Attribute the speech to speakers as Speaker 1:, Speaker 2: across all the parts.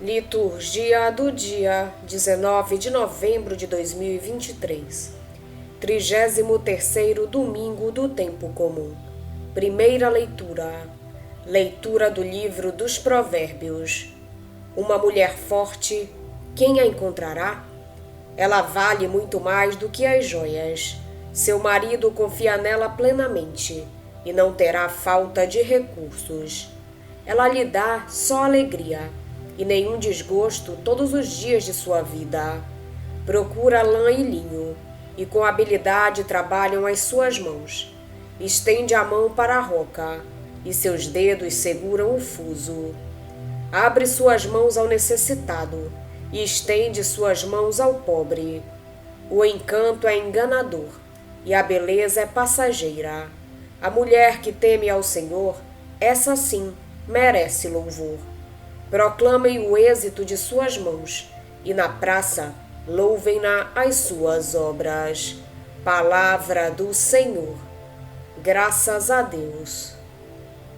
Speaker 1: Liturgia do dia 19 de novembro de 2023, 33º domingo do tempo comum. Primeira leitura. Leitura do livro dos Provérbios. Uma mulher forte, quem a encontrará? Ela vale muito mais do que as joias. Seu marido confia nela plenamente e não terá falta de recursos. Ela lhe dá só alegria e nenhum desgosto todos os dias de sua vida. Procura lã e linho, e com habilidade trabalham as suas mãos. Estende a mão para a roca, e seus dedos seguram o fuso. Abre suas mãos ao necessitado, e estende suas mãos ao pobre. O encanto é enganador, e a beleza é passageira. A mulher que teme ao Senhor, essa sim, merece louvor. Proclamem o êxito de suas mãos, e na praça louvem-na as suas obras. Palavra do Senhor. Graças a Deus.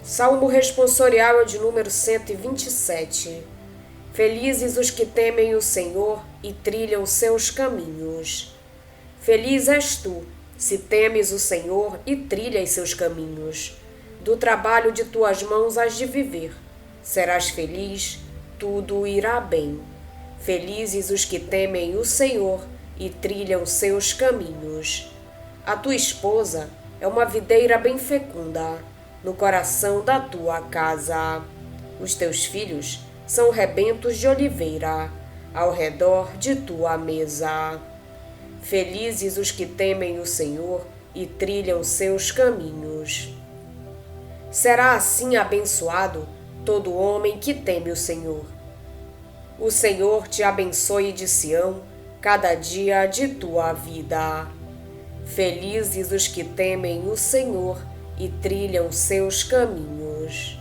Speaker 1: Salmo responsorial é de número 127. Felizes os que temem o Senhor e trilham seus caminhos. Feliz és tu, se temes o Senhor e trilhas seus caminhos. Do trabalho de tuas mãos has de viver. Serás feliz, tudo irá bem. Felizes os que temem o Senhor e trilham seus caminhos. A tua esposa é uma videira bem fecunda no coração da tua casa. Os teus filhos são rebentos de oliveira ao redor de tua mesa. Felizes os que temem o Senhor e trilham seus caminhos. Será assim abençoado todo homem que teme o Senhor. O Senhor te abençoe de Sião, cada dia de tua vida. Felizes os que temem o Senhor e trilham seus caminhos.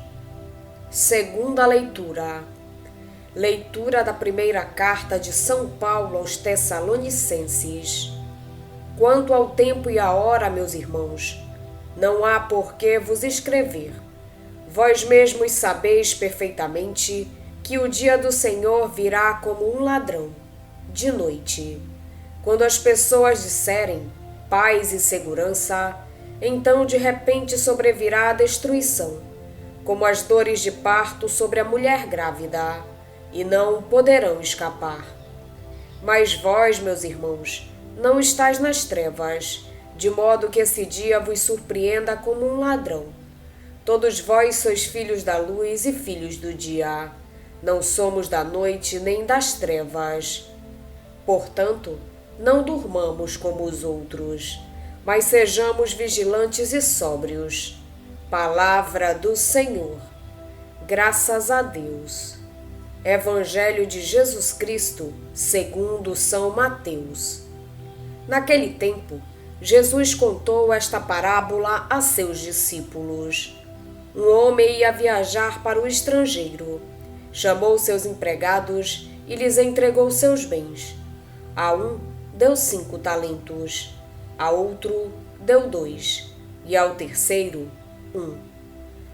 Speaker 1: Segunda leitura. Leitura da primeira carta de São Paulo aos Tessalonicenses. Quanto ao tempo e à hora, meus irmãos, não há por que vos escrever. Vós mesmos sabeis perfeitamente que o dia do Senhor virá como um ladrão, de noite. Quando as pessoas disserem paz e segurança, então de repente sobrevirá a destruição, como as dores de parto sobre a mulher grávida, e não poderão escapar. Mas vós, meus irmãos, não estáis nas trevas, de modo que esse dia vos surpreenda como um ladrão. Todos vós sois filhos da luz e filhos do dia. Não somos da noite nem das trevas. Portanto, não durmamos como os outros, mas sejamos vigilantes e sóbrios. Palavra do Senhor. Graças a Deus. Evangelho de Jesus Cristo, segundo São Mateus. Naquele tempo, Jesus contou esta parábola a seus discípulos. Um homem ia viajar para o estrangeiro. Chamou seus empregados e lhes entregou seus bens. A um deu 5 talentos, a outro deu 2, e ao terceiro 1.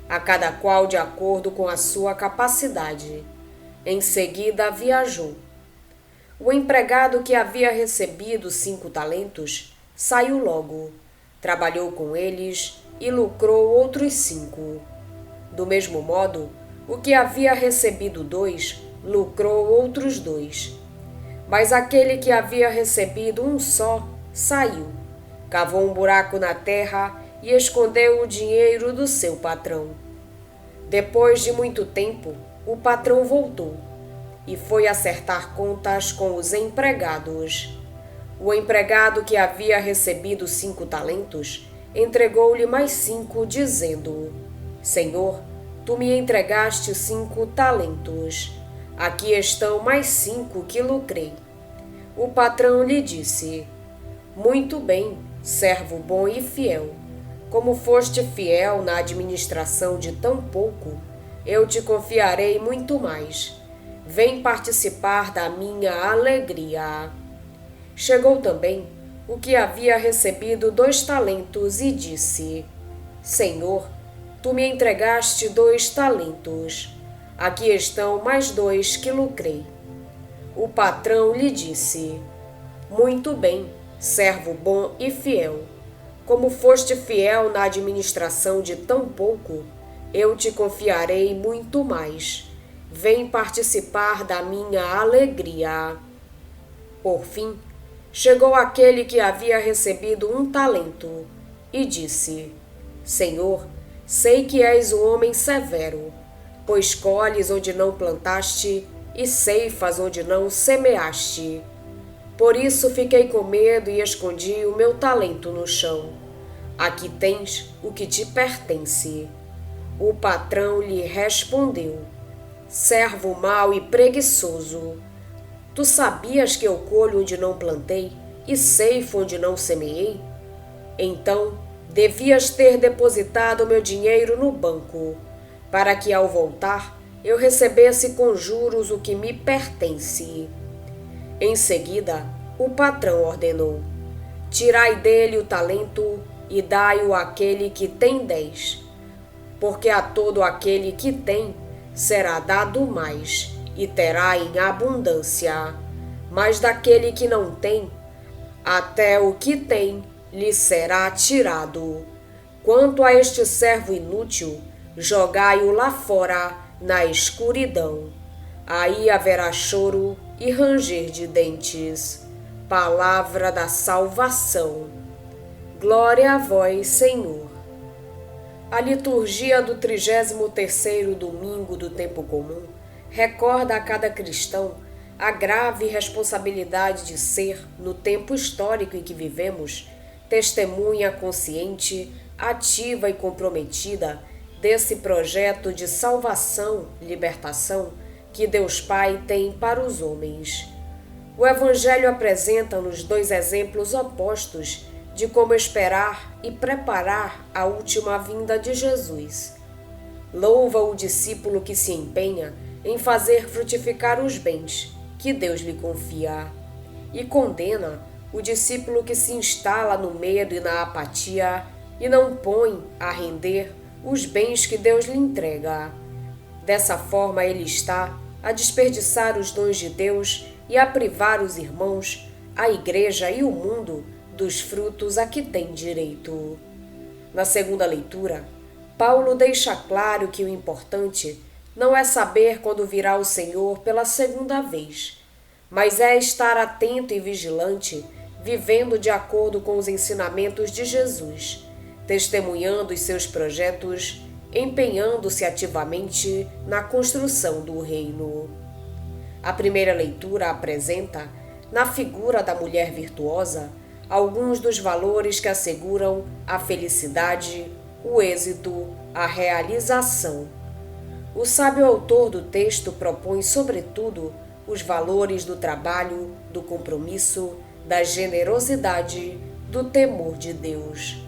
Speaker 1: A cada qual de acordo com a sua capacidade. Em seguida viajou. O empregado que havia recebido 5 talentos saiu logo, trabalhou com eles e lucrou outros 5. Do mesmo modo, o que havia recebido 2 lucrou outros 2. Mas aquele que havia recebido um só saiu, cavou um buraco na terra e escondeu o dinheiro do seu patrão. Depois de muito tempo, o patrão voltou e foi acertar contas com os empregados. O empregado que havia recebido 5 talentos entregou-lhe mais 5, dizendo: Senhor, tu me entregaste 5 talentos. Aqui estão mais 5 que lucrei. O patrão lhe disse: Muito bem, servo bom e fiel. Como foste fiel na administração de tão pouco, eu te confiarei muito mais. Vem participar da minha alegria. Chegou também o que havia recebido 2 talentos e disse: Senhor, tu me entregaste 2 talentos. Aqui estão mais 2 que lucrei. O patrão lhe disse: muito bem, servo bom e fiel. Como foste fiel na administração de tão pouco, eu te confiarei muito mais. Vem participar da minha alegria. Por fim, chegou aquele que havia recebido 1 talento e disse: Senhor, sei que és um homem severo, pois colhes onde não plantaste e ceifas onde não semeaste. Por isso fiquei com medo e escondi o meu talento no chão. Aqui tens o que te pertence. O patrão lhe respondeu: servo mau e preguiçoso, tu sabias que eu colho onde não plantei e ceifo onde não semeei? Então devias ter depositado meu dinheiro no banco, para que ao voltar eu recebesse com juros o que me pertence. Em seguida, o patrão ordenou: tirai dele o talento e dai-o àquele que tem 10, porque a todo aquele que tem será dado mais e terá em abundância, mas daquele que não tem, até o que tem lhe será tirado. Quanto a este servo inútil, jogai-o lá fora na escuridão. Aí haverá choro e ranger de dentes. Palavra da salvação. Glória a vós, Senhor. A liturgia do 33º domingo do tempo comum recorda a cada cristão a grave responsabilidade de ser, no tempo histórico em que vivemos, testemunha consciente, ativa e comprometida desse projeto de salvação, libertação que Deus Pai tem para os homens. O Evangelho apresenta-nos 2 exemplos opostos de como esperar e preparar a última vinda de Jesus. Louva o discípulo que se empenha em fazer frutificar os bens que Deus lhe confia, e condena o discípulo que se instala no medo e na apatia e não põe a render os bens que Deus lhe entrega. Dessa forma ele está a desperdiçar os dons de Deus e a privar os irmãos, a igreja e o mundo dos frutos a que tem direito. Na segunda leitura, Paulo deixa claro que o importante não é saber quando virá o Senhor pela segunda vez, mas é estar atento e vigilante, vivendo de acordo com os ensinamentos de Jesus, testemunhando os seus projetos, empenhando-se ativamente na construção do reino. A primeira leitura apresenta, na figura da mulher virtuosa, alguns dos valores que asseguram a felicidade, o êxito, a realização. O sábio autor do texto propõe, sobretudo, os valores do trabalho, do compromisso, da generosidade, do temor de Deus.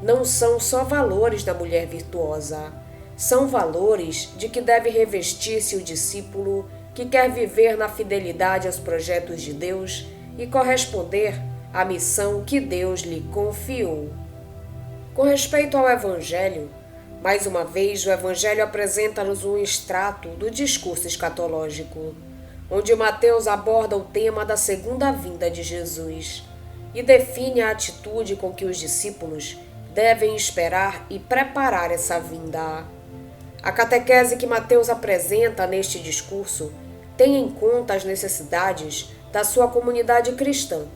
Speaker 1: Não são só valores da mulher virtuosa, são valores de que deve revestir-se o discípulo que quer viver na fidelidade aos projetos de Deus e corresponder à missão que Deus lhe confiou. Com respeito ao Evangelho, mais uma vez o Evangelho apresenta-nos um extrato do discurso escatológico, onde Mateus aborda o tema da segunda vinda de Jesus e define a atitude com que os discípulos devem esperar e preparar essa vinda. A catequese que Mateus apresenta neste discurso tem em conta as necessidades da sua comunidade cristã.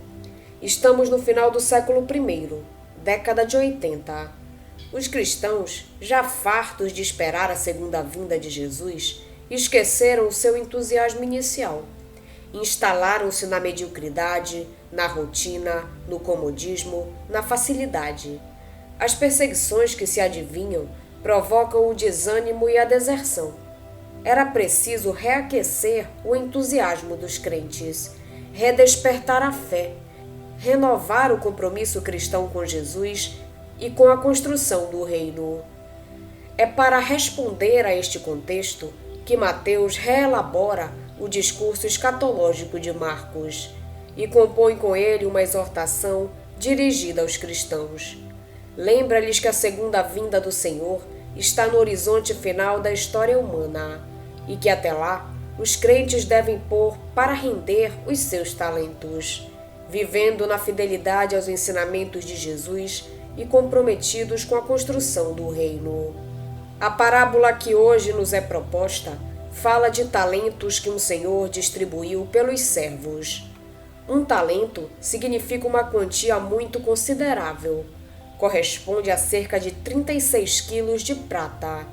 Speaker 1: Estamos no final do século I, década de 80. Os cristãos, já fartos de esperar a segunda vinda de Jesus, esqueceram o seu entusiasmo inicial. Instalaram-se na mediocridade, na rotina, no comodismo, na facilidade. As perseguições que se adivinham provocam o desânimo e a deserção. Era preciso reaquecer o entusiasmo dos crentes, redespertar a fé, renovar o compromisso cristão com Jesus e com a construção do reino. É para responder a este contexto que Mateus reelabora o discurso escatológico de Marcos e compõe com ele uma exortação dirigida aos cristãos. Lembra-lhes que a segunda vinda do Senhor está no horizonte final da história humana e que até lá os crentes devem pôr para render os seus talentos, vivendo na fidelidade aos ensinamentos de Jesus e comprometidos com a construção do reino. A parábola que hoje nos é proposta fala de talentos que um senhor distribuiu pelos servos. Um talento significa uma quantia muito considerável, corresponde a cerca de 36 quilos de prata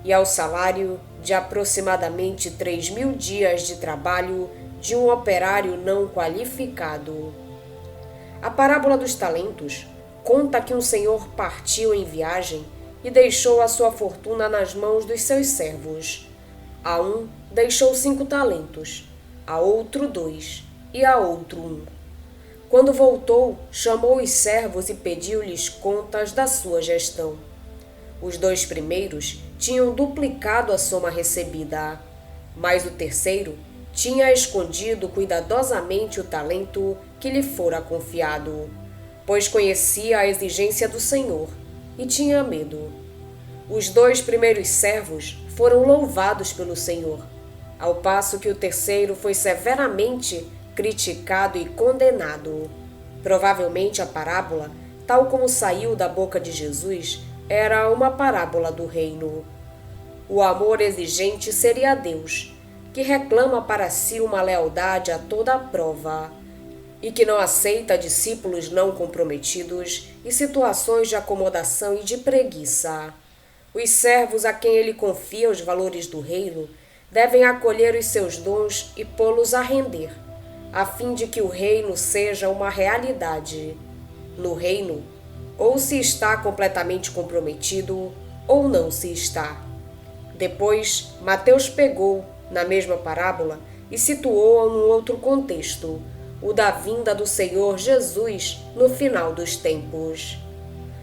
Speaker 1: e ao salário de aproximadamente 3.000 dias de trabalho de um operário não qualificado. A parábola dos talentos conta que um senhor partiu em viagem e deixou a sua fortuna nas mãos dos seus servos. A um deixou 5 talentos, a outro 2 e a outro 1. Quando voltou, chamou os servos e pediu-lhes contas da sua gestão. Os 2 primeiros tinham duplicado a soma recebida, mas o terceiro tinha escondido cuidadosamente o talento que lhe fora confiado, pois conhecia a exigência do Senhor e tinha medo. Os 2 primeiros servos foram louvados pelo Senhor, ao passo que o terceiro foi severamente criticado e condenado. Provavelmente a parábola, tal como saiu da boca de Jesus, era uma parábola do reino. O amor exigente seria Deus, que reclama para si uma lealdade a toda a prova e que não aceita discípulos não comprometidos e situações de acomodação e de preguiça. Os servos a quem ele confia os valores do reino devem acolher os seus dons e pô-los a render, a fim de que o reino seja uma realidade. No reino, ou se está completamente comprometido, ou não se está. Depois, Mateus pegou, na mesma parábola, e situou-a num outro contexto, o da vinda do Senhor Jesus no final dos tempos.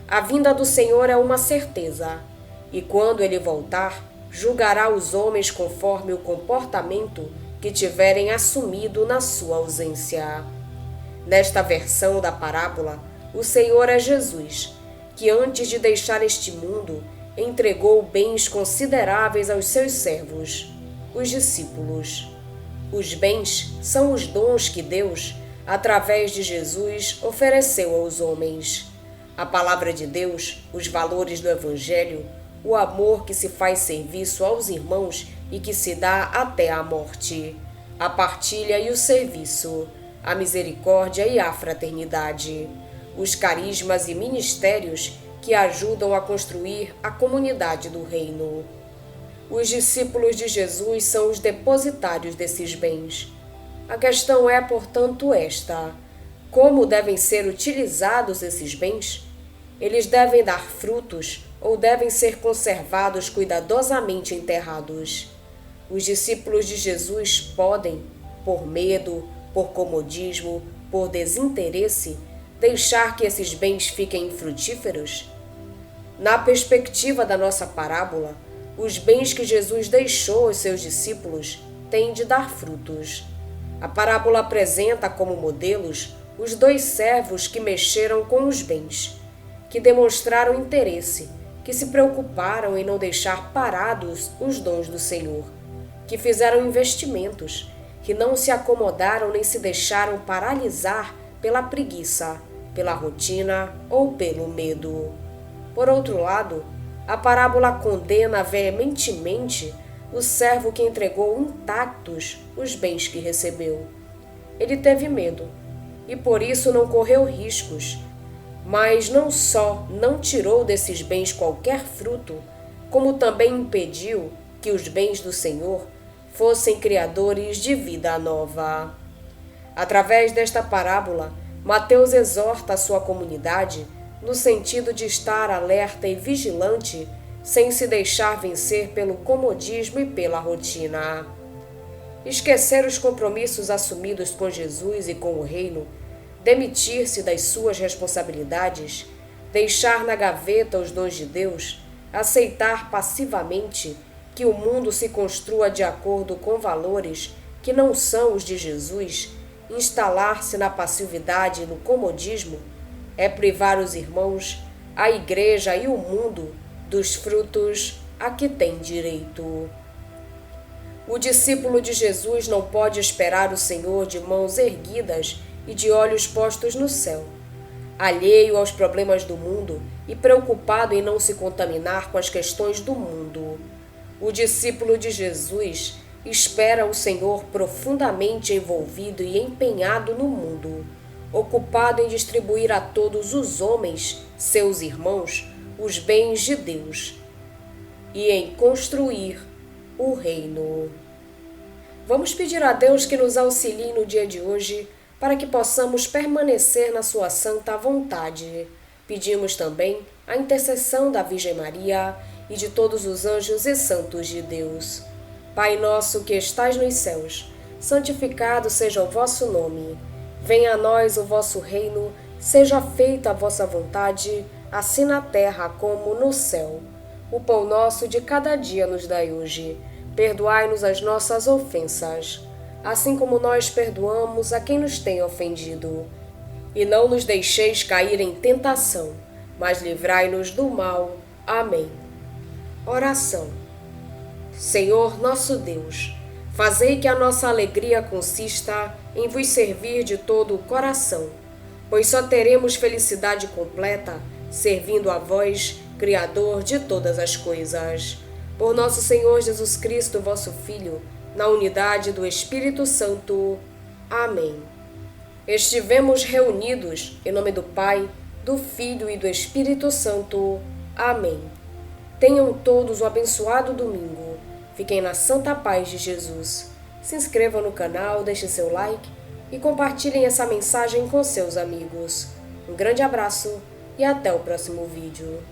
Speaker 1: A vinda do Senhor é uma certeza, e quando ele voltar, julgará os homens conforme o comportamento que tiverem assumido na sua ausência. Nesta versão da parábola, o Senhor é Jesus, que antes de deixar este mundo, entregou bens consideráveis aos seus servos, os discípulos. Os bens são os dons que Deus, através de Jesus, ofereceu aos homens. A palavra de Deus, os valores do Evangelho, o amor que se faz serviço aos irmãos e que se dá até a morte, a partilha e o serviço, a misericórdia e a fraternidade, os carismas e ministérios que ajudam a construir a comunidade do reino. Os discípulos de Jesus são os depositários desses bens. A questão é, portanto, esta: como devem ser utilizados esses bens? Eles devem dar frutos ou devem ser conservados cuidadosamente enterrados? Os discípulos de Jesus podem, por medo, por comodismo, por desinteresse, deixar que esses bens fiquem infrutíferos? Na perspectiva da nossa parábola, os bens que Jesus deixou aos seus discípulos têm de dar frutos. A parábola apresenta como modelos os 2 servos que mexeram com os bens, que demonstraram interesse, que se preocuparam em não deixar parados os dons do Senhor, que fizeram investimentos, que não se acomodaram nem se deixaram paralisar pela preguiça, pela rotina ou pelo medo. Por outro lado, a parábola condena veementemente o servo que entregou intactos os bens que recebeu. Ele teve medo e por isso não correu riscos, mas não só não tirou desses bens qualquer fruto, como também impediu que os bens do Senhor fossem criadores de vida nova. Através desta parábola, Mateus exorta a sua comunidade no sentido de estar alerta e vigilante, sem se deixar vencer pelo comodismo e pela rotina. Esquecer os compromissos assumidos com Jesus e com o reino, demitir-se das suas responsabilidades, deixar na gaveta os dons de Deus, aceitar passivamente que o mundo se construa de acordo com valores que não são os de Jesus, instalar-se na passividade e no comodismo, é privar os irmãos, a igreja e o mundo dos frutos a que têm direito. O discípulo de Jesus não pode esperar o Senhor de mãos erguidas e de olhos postos no céu. Alheio aos problemas do mundo e preocupado em não se contaminar com as questões do mundo. O discípulo de Jesus espera o Senhor profundamente envolvido e empenhado no mundo, ocupado em distribuir a todos os homens, seus irmãos, os bens de Deus e em construir o reino. Vamos pedir a Deus que nos auxilie no dia de hoje para que possamos permanecer na sua santa vontade. Pedimos também a intercessão da Virgem Maria e de todos os anjos e santos de Deus. Pai nosso que estais nos céus, santificado seja o vosso nome. Venha a nós o vosso reino, seja feita a vossa vontade, assim na terra como no céu. O pão nosso de cada dia nos dai hoje. Perdoai-nos as nossas ofensas, assim como nós perdoamos a quem nos tem ofendido. E não nos deixeis cair em tentação, mas livrai-nos do mal. Amém. Oração. Senhor nosso Deus, fazei que a nossa alegria consista em vos servir de todo o coração, pois só teremos felicidade completa servindo a vós, Criador de todas as coisas. Por nosso Senhor Jesus Cristo, vosso Filho, na unidade do Espírito Santo. Amém. Estivemos reunidos em nome do Pai, do Filho e do Espírito Santo. Amém. Tenham todos um abençoado domingo. Fiquem na santa paz de Jesus. Se inscrevam no canal, deixem seu like e compartilhem essa mensagem com seus amigos. Um grande abraço e até o próximo vídeo.